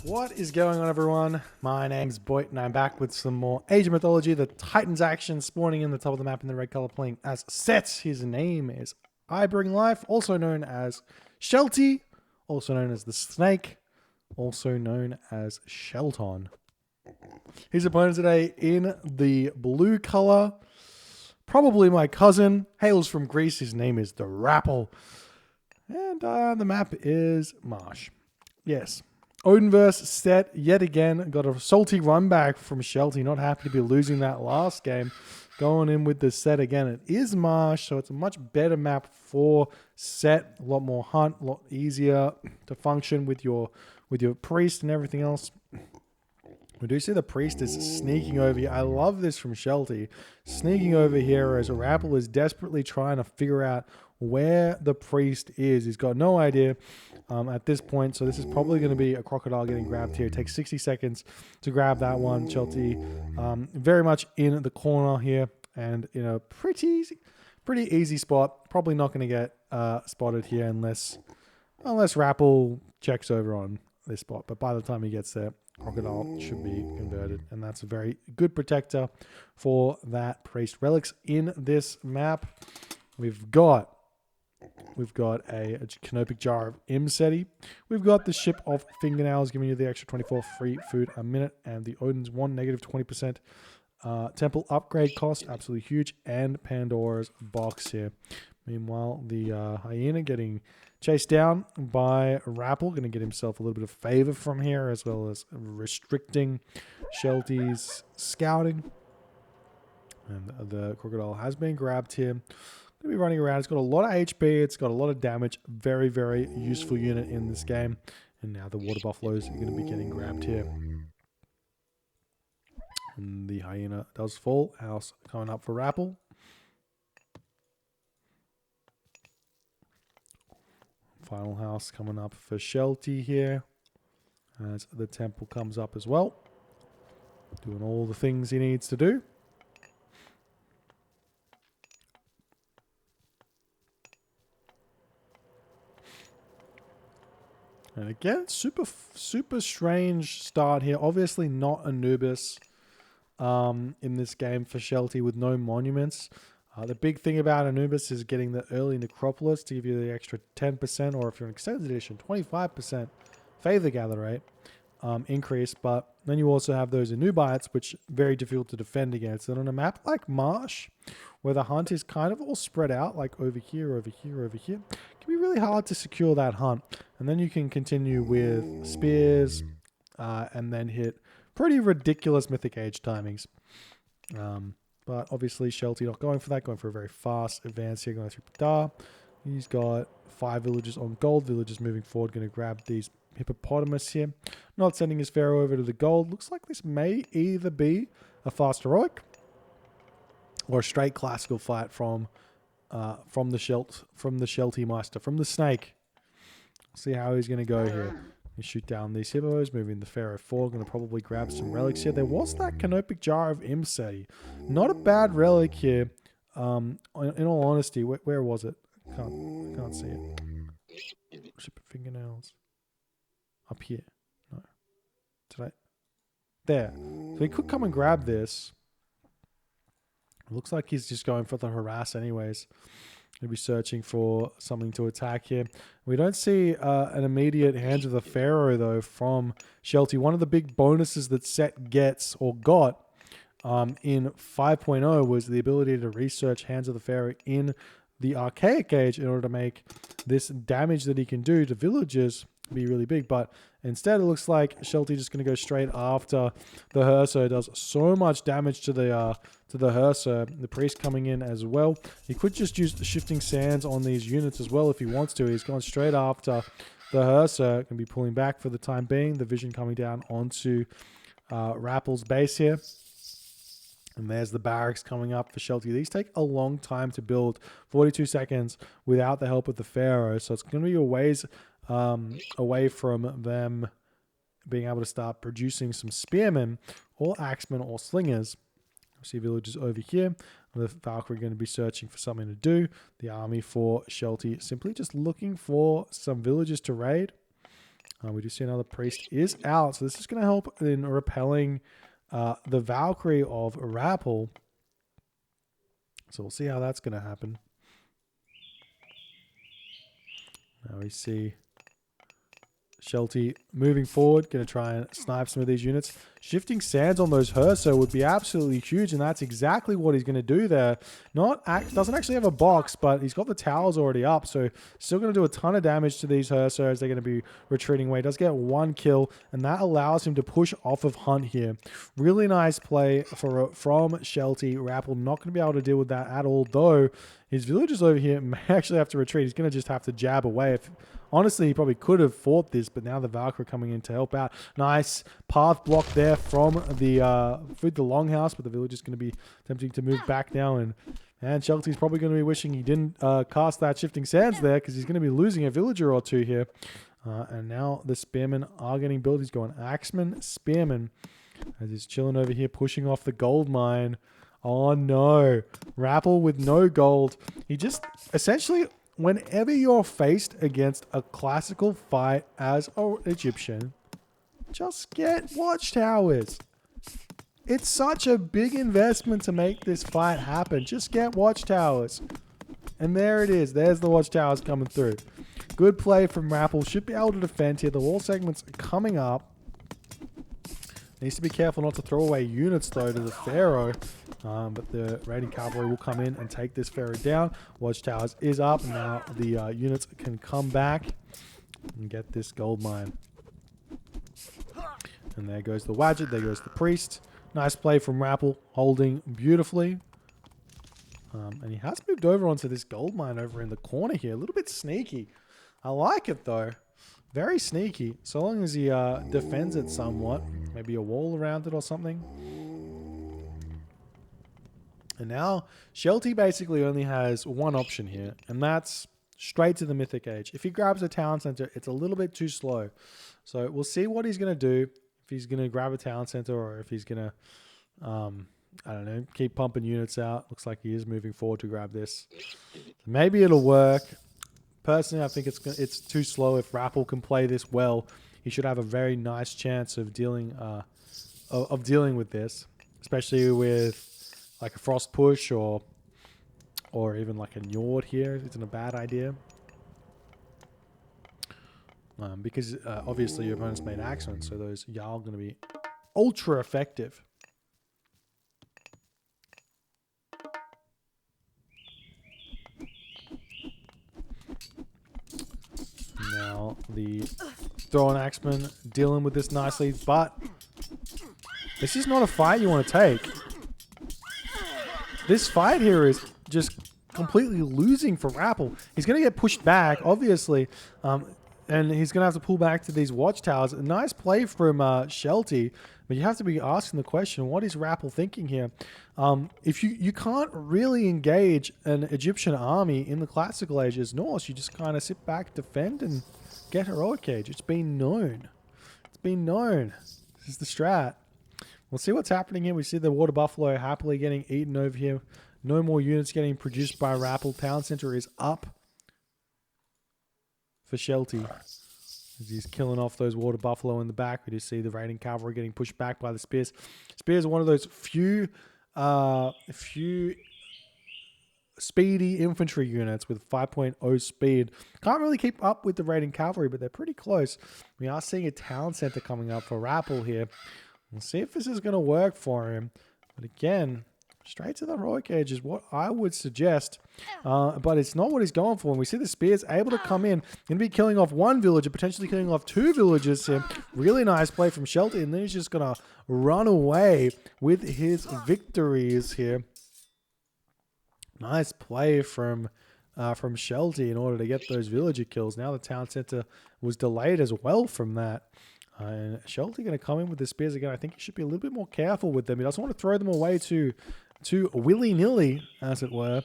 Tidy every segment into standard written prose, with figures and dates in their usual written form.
What is going on, everyone? My name's Boyt, and I'm back with some more Age of Mythology. The Titans action spawning in the top of the map in the red color, playing as Set. His name is I Bring Life, also known as Shelty, also known as the Snake, also known as Shelton. His opponent today in the blue color, probably my cousin, hails from Greece. His name is the Rapl, and the map is Marsh. Yes. Odin versus Set yet again. Got a salty run back from Shelty. Not happy to be losing that last game. Going in with the Set again. It is Marsh, so it's a much better map for Set. A lot more hunt, a lot easier to function with your priest and everything else. We do see the priest is sneaking over here. I love this from Shelty. Sneaking over here as Rapl is desperately trying to figure out where the priest is. He's got no idea at this point, so this is probably going to be a crocodile getting grabbed here. It takes 60 seconds to grab that one. Shelty very much in the corner here and in a pretty easy spot. Probably not going to get spotted here unless Rapl checks over on this spot. But by the time he gets there, crocodile should be converted, and that's a very good protector for that priest. Relics in this map. We've got a canopic jar of Imseti. We've got the ship of fingernails giving you the extra 24 free food a minute, and the Odin's one negative 20% temple upgrade cost, absolutely huge, and Pandora's box here. Meanwhile, the hyena getting chased down by Rapl, going to get himself a little bit of favor from here, as well as restricting Shelty's scouting. And the crocodile has been grabbed here. Going to be running around. It's got a lot of HP. It's got a lot of damage. Very, very useful unit in this game. And now the water buffaloes are going to be getting grabbed here. And the hyena does fall. House coming up for Rapl. Final house coming up for Shelty here. As the temple comes up as well. Doing all the things he needs to do. And again, super strange start here. Obviously not Anubis in this game for Shelty with no monuments. The big thing about Anubis is getting the early Necropolis to give you the extra 10%, or if you're an extended edition, 25% Favor Gather rate increase. But then you also have those Anubites, which are very difficult to defend against. And on a map like Marsh, where the hunt is kind of all spread out, like over here, over here, over here, it can be really hard to secure that hunt. And then you can continue with spears and then hit pretty ridiculous Mythic Age timings. But obviously Shelty not going for that, going for a very fast advance here, going through Padar. He's got 5 villages on gold. Villagers moving forward, going to grab these hippopotamus here. Not sending his pharaoh over to the gold. Looks like this may either be a fast heroic or a straight classical fight from the Shelty Mista, from the snake. See how he's going to go here. You shoot down these hippos, moving the pharaoh forward. Going to probably grab some relics here. There was that canopic jar of Imseti. Not a bad relic here. In all honesty, where was it? Can't see it. Ship of fingernails. Up here. No. Today. There. So he could come and grab this. It looks like he's just going for the harass anyways. He'll be searching for something to attack here. We don't see an immediate Hands of the Pharaoh, though, from Shelty. One of the big bonuses that Set gets, or got, in 5.0 was the ability to research Hands of the Pharaoh in the Archaic Age in order to make this damage that he can do to villagers be really big. But instead, it looks like Shelty just going to go straight after the Herser. Does so much damage to the Herser. The priest coming in as well. He could just use the shifting sands on these units as well if he wants to. He's gone straight after the Herser. Can be pulling back for the time being. The vision coming down onto Rappel's base here. And there's the barracks coming up for Shelty. These take a long time to build. 42 seconds without the help of the Pharaoh. So it's going to be a ways away from them being able to start producing some spearmen or axemen or slingers. See villagers over here. The Valkyrie going to be searching for something to do. The army for Shelty simply just looking for some villagers to raid. We do see another priest is out. So this is going to help in repelling the Valkyrie of Rapl. So we'll see how that's going to happen. Now we see Shelty moving forward, going to try and snipe some of these units. Shifting sands on those Herso would be absolutely huge, and that's exactly what he's going to do there. Doesn't actually have a box, but he's got the towers already up, so still going to do a ton of damage to these Herso as they're going to be retreating away. Does get one kill, and that allows him to push off of Hunt here. Really nice play from Shelty. Rapl not going to be able to deal with that at all, though his villagers over here may actually have to retreat. He's going to just have to jab away. Honestly, he probably could have fought this, but now the Valkyrie coming in to help out. Nice path block there from the longhouse, but the village is going to be attempting to move back now. And Shelty's probably going to be wishing he didn't cast that shifting sands there, because he's going to be losing a villager or two here. And now the spearmen are getting built. He's going Axeman, Spearman, as he's chilling over here, pushing off the gold mine. Oh no, Rapl with no gold. He just essentially, whenever you're faced against a classical fight as an Egyptian, just get watchtowers. It's such a big investment to make this fight happen. Just get watchtowers. And there it is. There's the watchtowers coming through. Good play from Rapl. Should be able to defend here. The wall segment's coming up. Needs to be careful not to throw away units, though, to the Pharaoh. But the raiding cavalry will come in and take this Pharaoh down. Watchtowers is up. Now the units can come back and get this gold mine. And there goes the Wadjet. There goes the priest. Nice play from Rapl, holding beautifully. And he has moved over onto this gold mine over in the corner here. A little bit sneaky. I like it, though. Very sneaky. So long as he defends it somewhat. Maybe a wall around it or something. And now, Shelty basically only has one option here. And that's straight to the Mythic Age. If he grabs a town center, it's a little bit too slow. So we'll see what he's going to do. If he's going to grab a town center, or if he's going to, I don't know, keep pumping units out. Looks like he is moving forward to grab this. Maybe it'll work. Personally, I think it's too slow. If Rapl can play this well, he should have a very nice chance of dealing with this, especially with like a frost push or even like a Njord here. Isn't a bad idea. Because obviously your opponent's made accents, so those Jarl are going to be ultra effective. Now the Thrown Axeman dealing with this nicely, but this is not a fight you want to take. This fight here is just completely losing for Rapl. He's going to get pushed back, obviously, and he's going to have to pull back to these watchtowers. A nice play from Shelty, but you have to be asking the question, what is Rapl thinking here? If you can't really engage an Egyptian army in the classical ages Norse, you just kind of sit back, defend, and get heroic age. It's been known. It's been known. This is the strat. We'll see what's happening here. We see the water buffalo happily getting eaten over here. No more units getting produced by Rapl. Town center is up for Shelty. He's killing off those water buffalo in the back. We do see the raiding cavalry getting pushed back by the spears. Spears are one of those few speedy infantry units with 5.0 speed. Can't really keep up with the raiding cavalry, but they're pretty close. We are seeing a town center coming up for Rapl here. We'll see if this is going to work for him. But again, straight to the heroic age is what I would suggest. But it's not what he's going for. And we see the spears able to come in. Going to be killing off one villager, potentially killing off two villagers here. Really nice play from Shelty. And then he's just going to run away with his victories here. Nice play from Shelty in order to get those villager kills. Now the town center was delayed as well from that. And Shelty going to come in with the spears again. I think he should be a little bit more careful with them. He doesn't want to throw them away too willy-nilly, as it were.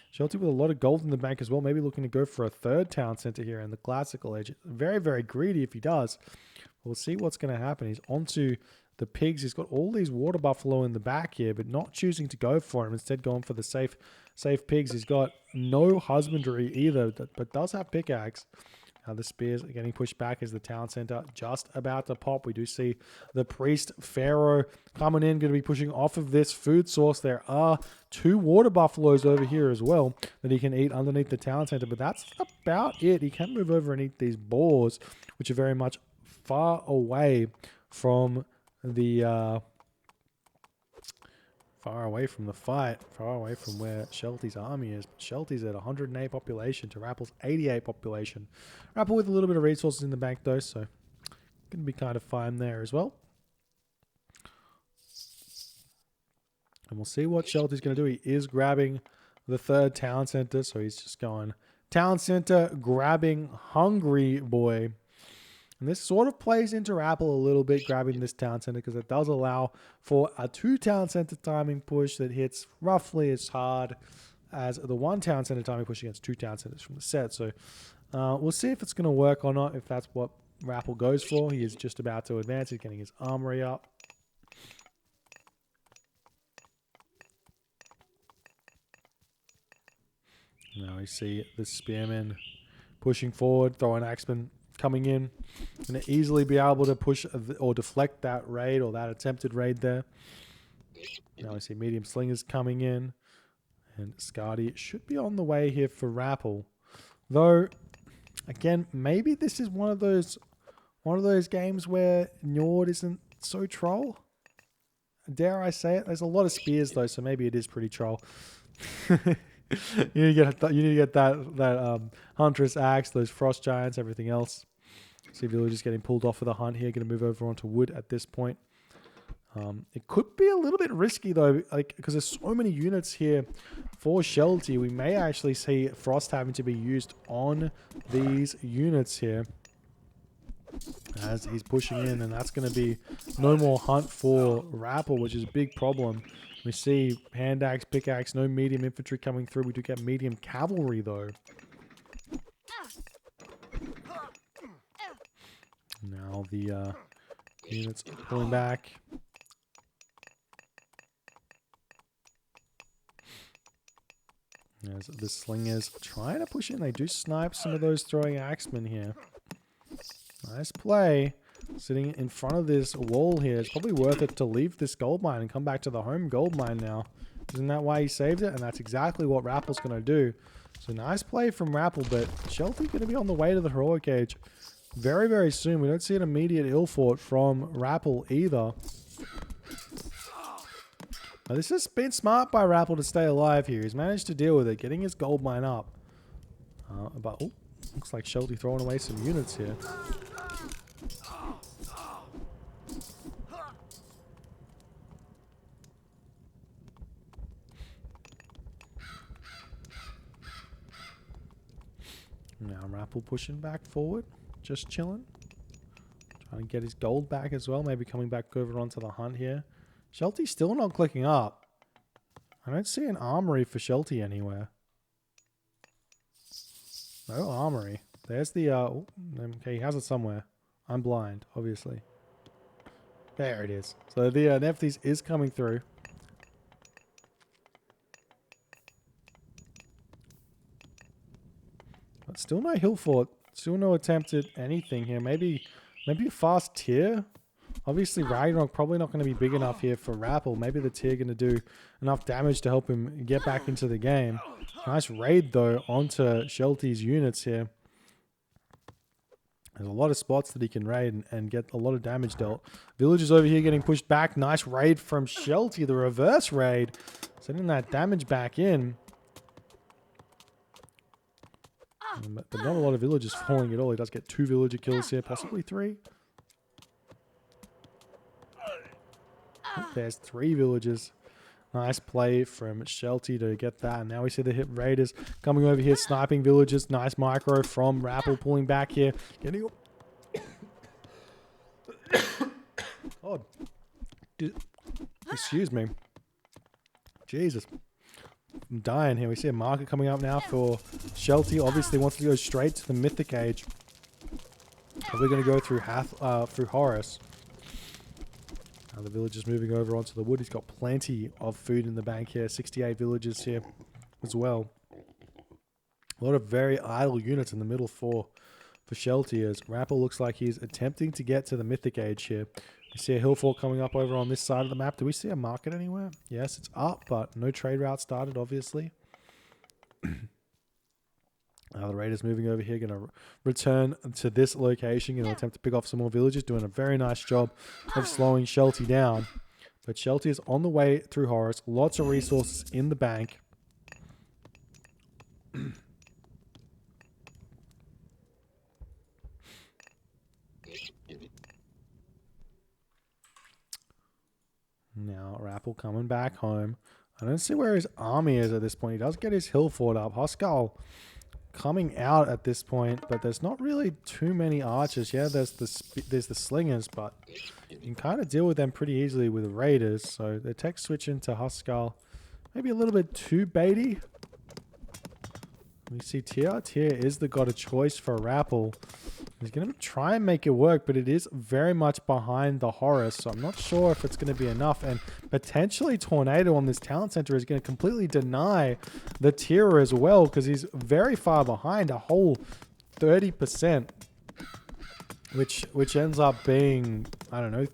Shelty with a lot of gold in the bank as well. Maybe looking to go for a third town center here in the classical age. Very, very greedy if he does. We'll see what's going to happen. He's onto the pigs. He's got all these water buffalo in the back here, but not choosing to go for him. Instead going for the safe pigs. He's got no husbandry either, but does have pickaxe. The spears are getting pushed back as the town center just about to pop. We do see the priest Pharaoh coming in, going to be pushing off of this food source. There are 2 water buffaloes over here as well that he can eat underneath the town center, but that's about it. He can move over and eat these boars, which are very much far away from the far away from the fight, far away from where Shelty's army is. Shelty's at 108 population to Rapl's 88 population. Rapl with a little bit of resources in the bank though, so going to be kind of fine there as well. And we'll see what Shelty's going to do. He is grabbing the 3rd town center, so he's just going town center, grabbing hungry boy. And this sort of plays into Rapl a little bit, grabbing this town center, because it does allow for a 2 town center timing push that hits roughly as hard as the 1 town center timing push against 2 town centers from the set. So we'll see if it's going to work or not, if that's what Rapl goes for. He is just about to advance. He's getting his armory up. Now we see the spearman pushing forward, throwing axeman coming in, going to easily be able to push or deflect that raid or that attempted raid there. Now we see medium slingers coming in, and Skadi should be on the way here for Rapl. Though, again, maybe this is one of those games where Njord isn't so troll. Dare I say it? There's a lot of spears though, so maybe it is pretty troll. You need to get that huntress axe, those frost giants, everything else. See villagers getting pulled off of the hunt here. Going to move over onto wood at this point. It could be a little bit risky though, like because there's so many units here for Shelty. We may actually see frost having to be used on these units here as he's pushing in, and that's going to be no more hunt for Rapl, which is a big problem. We see hand axe, pickaxe, no medium infantry coming through. We do get medium cavalry though. Now the units are pulling back. As the slingers trying to push in. They do snipe some of those throwing axemen here. Nice play. Sitting in front of this wall here. It's probably worth it to leave this gold mine and come back to the home gold mine now. Isn't that why he saved it? And that's exactly what Rapl's going to do. So nice play from Rapl, but Shelty going to be on the way to the heroic age very, very soon. We don't see an immediate ill fort from Rapl either. Now, this has been smart by Rapl to stay alive here. He's managed to deal with it, getting his gold mine up. But looks like Shelty throwing away some units here. Now Rapl pushing back forward, just chilling. Trying to get his gold back as well, maybe coming back over onto the hunt here. Shelty's still not clicking up. I don't see an armory for Shelty anywhere. No armory. There's the, okay, he has it somewhere. I'm blind, obviously. There it is. So the Nephthys is coming through. But still no hill fort. Still no attempt at anything here. Maybe a fast tier. Obviously Ragnarok probably not going to be big enough here for Rapl. Maybe the tier going to do enough damage to help him get back into the game. Nice raid though onto Shelty's units here. There's a lot of spots that he can raid and get a lot of damage dealt. Villagers over here getting pushed back. Nice raid from Shelty. The reverse raid. Sending that damage back in. But not a lot of villagers falling at all. He does get 2 villager kills here, possibly 3. There's 3 villagers. Nice play from Shelty to get that. And now we see the hit raiders coming over here, sniping villagers. Nice micro from Rapl pulling back here. Getting... Oh, excuse me. Jesus. I'm dying here. We see a market coming up now for Shelty. Obviously wants to go straight to the Mythic Age. Probably going to go through Horus. Now the villagers moving over onto the wood. He's got plenty of food in the bank here. 68 villagers here as well. A lot of very idle units in the middle for for Shelty as Rapl looks like he's attempting to get to the Mythic Age here. We see a hill fort coming up over on this side of the map. Do we see a market anywhere? Yes, it's up, but no trade route started, obviously. The Raiders moving over here, going to return to this location, going to attempt to pick off some more villagers, doing a very nice job of slowing Shelty down. But Shelty is on the way through Horus. Lots of resources in the bank. Now, Rapl coming back home. I don't see where his army is at this point. He does get his hill fort up. Huskarl coming out at this point, but there's not really too many archers. Yeah, there's the slingers, but you can kind of deal with them pretty easily with the raiders. So the tech switching to Huskarl, maybe a little bit too baity. We see Tyr. Tyr is the god of choice for Rapl. He's going to try and make it work, but it is very much behind the Horus, so I'm not sure if it's going to be enough. And potentially Tornado on this talent center is going to completely deny the Tyr as well, because he's very far behind, a whole 30%, which ends up being, I don't know,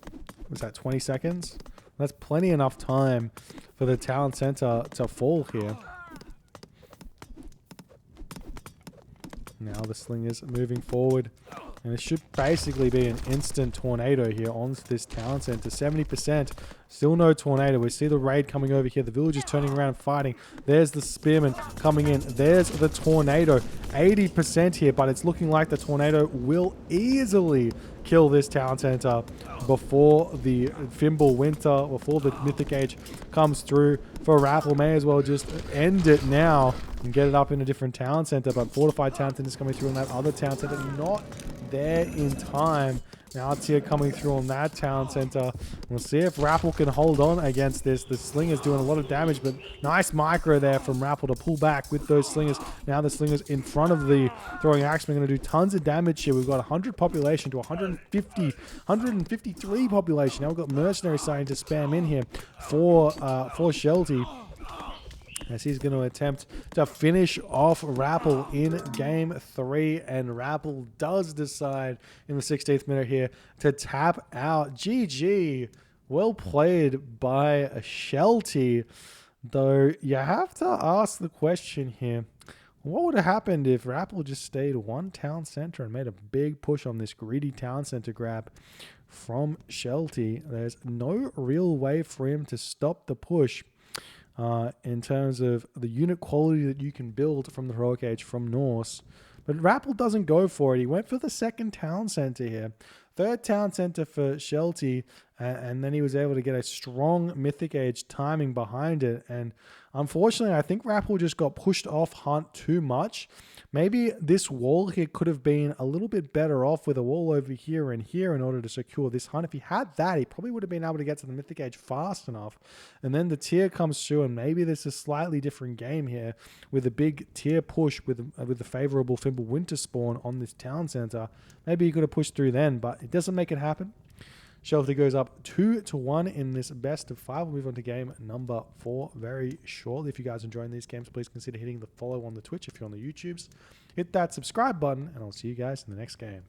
was that 20 seconds? That's plenty enough time for the talent center to fall here. Now the slingers moving forward. And it should basically be an instant tornado here on this town center. 70%. Still no tornado. We see the raid coming over here. The villagers turning around and fighting. There's the spearman coming in. There's the tornado. 80% here, but it's looking like the tornado will easily kill this town center before the Fimble Winter, before the Mythic Age comes through. For Rapl, may as well just end it now and get it up in a different town center. But Fortified Town Center is coming through on that other town center. Not there in time. Now Tyr coming through on that town center. We'll see if Rapl can hold on against this. The slinger's doing a lot of damage, but nice micro there from Rapl to pull back with those slingers. Now the slingers in front of the throwing axeman are going to do tons of damage here. We've got 100 population to 150, 153 population. Now we've got mercenaries starting to spam in here for Shelty, as he's going to attempt to finish off Rapl in game 3. And Rapl does decide in the 16th minute here to tap out. GG. Well played by Shelty. Though you have to ask the question here, what would have happened if Rapl just stayed one town center and made a big push on this greedy town center grab from Shelty? There's no real way for him to stop the push. In terms of the unit quality that you can build from the Heroic Age from Norse. But Rapl doesn't go for it. He went for the second town center here. Third town center for Shelty, and then he was able to get a strong Mythic Age timing behind it. And unfortunately, I think Rapl just got pushed off Hunt too much. Maybe this wall here could have been a little bit better off with a wall over here and here in order to secure this Hunt. If he had that, he probably would have been able to get to the Mythic Age fast enough. And then the Tyr comes through, and maybe this is a slightly different game here with a big Tyr push with the favorable Fimble Winter spawn on this town center. Maybe he could have pushed through then, but it doesn't make it happen. Shelty goes up 2-1 in this best of 5. We'll move on to game number 4 very shortly. If you guys are enjoying these games, please consider hitting the follow on the Twitch if you're on the YouTubes. Hit that subscribe button, and I'll see you guys in the next game.